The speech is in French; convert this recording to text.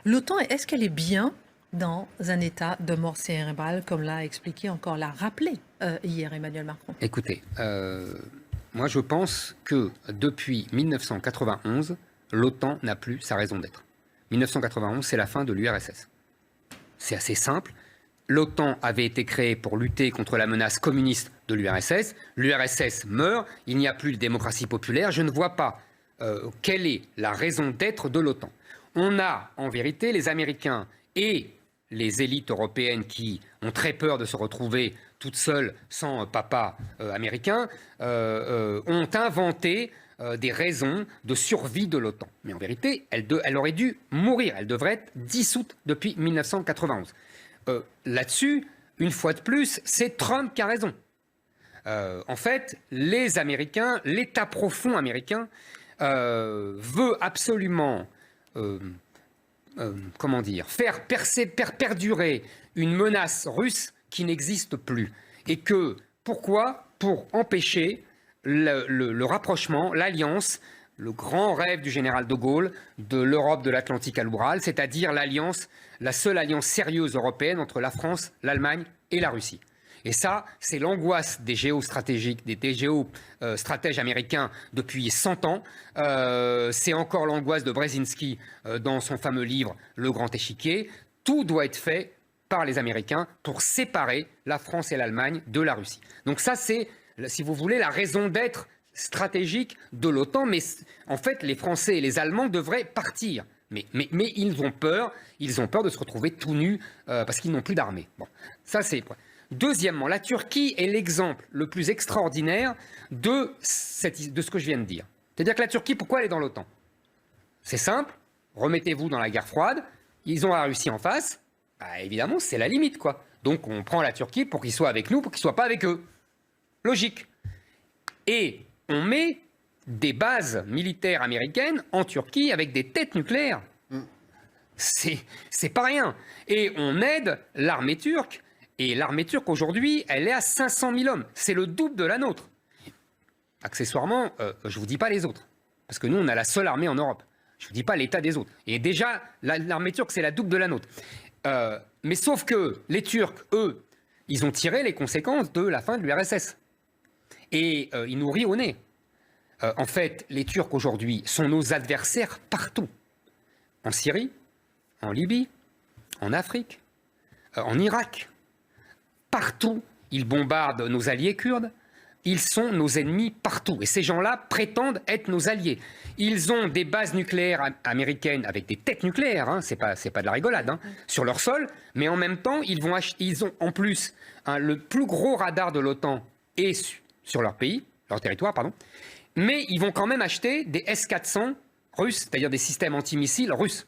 L'OTAN, est-ce qu'elle est bien dans un état de mort cérébrale, comme l'a expliqué encore, l'a rappelé hier Emmanuel Macron? Écoutez, moi je pense que depuis 1991, l'OTAN n'a plus sa raison d'être. 1991, c'est la fin de l'URSS. C'est assez simple. L'OTAN avait été créée pour lutter contre la menace communiste de l'URSS. L'URSS meurt, il n'y a plus de démocratie populaire. Je ne vois pas quelle est la raison d'être de l'OTAN. On a en vérité les Américains et les élites européennes qui ont très peur de se retrouver toutes seules sans papa américain, ont inventé des raisons de survie de l'OTAN. Mais en vérité, elle aurait dû mourir. Elle devrait être dissoute depuis 1991. Là-dessus, une fois de plus, c'est Trump qui a raison. En fait, les Américains, l'État profond américain, veut absolument faire perdurer une menace russe qui n'existe plus. Et que, pourquoi? Pour empêcher le rapprochement, l'alliance, le grand rêve du général de Gaulle de l'Europe de l'Atlantique à l'Oural, c'est-à-dire l'alliance, la seule alliance sérieuse européenne entre la France, l'Allemagne et la Russie. Et ça, c'est l'angoisse des géostratégiques, des géostratèges américains depuis 100 ans. C'est encore l'angoisse de Brzezinski dans son fameux livre « Le Grand Échiquier ». Tout doit être fait par les Américains pour séparer la France et l'Allemagne de la Russie. Donc ça, c'est, si vous voulez, la raison d'être stratégique de l'OTAN. Mais en fait, les Français et les Allemands devraient partir. Mais ils ont peur de se retrouver tout nus parce qu'ils n'ont plus d'armée. Bon, ça c'est... Deuxièmement, la Turquie est l'exemple le plus extraordinaire de ce que je viens de dire. C'est-à-dire que la Turquie, pourquoi elle est dans l'OTAN? C'est simple, remettez-vous dans la guerre froide, ils ont la Russie en face, bah, évidemment c'est la limite quoi. Donc on prend la Turquie pour qu'ils soient avec nous, pour qu'ils ne soient pas avec eux. Logique. Et on met des bases militaires américaines en Turquie avec des têtes nucléaires. C'est pas rien. Et on aide l'armée turque. Et l'armée turque, aujourd'hui, elle est à 500 000 hommes. C'est le double de la nôtre. Accessoirement, je ne vous dis pas les autres. Parce que nous, on a la seule armée en Europe. Je ne vous dis pas l'état des autres. Et déjà, l'armée turque, c'est la double de la nôtre. Mais sauf que les Turcs, eux, ils ont tiré les conséquences de la fin de l'URSS. Et ils nous rient au nez. En fait, les Turcs, aujourd'hui, sont nos adversaires partout. En Syrie, en Libye, en Afrique, en Irak. Partout, ils bombardent nos alliés kurdes. Ils sont nos ennemis partout. Et ces gens-là prétendent être nos alliés. Ils ont des bases nucléaires américaines avec des têtes nucléaires, hein, c'est pas de la rigolade, hein, sur leur sol. Mais en même temps, ils ont en plus le plus gros radar de l'OTAN sur leur pays, leur territoire, pardon. Mais ils vont quand même acheter des S-400 russes, c'est-à-dire des systèmes antimissiles russes.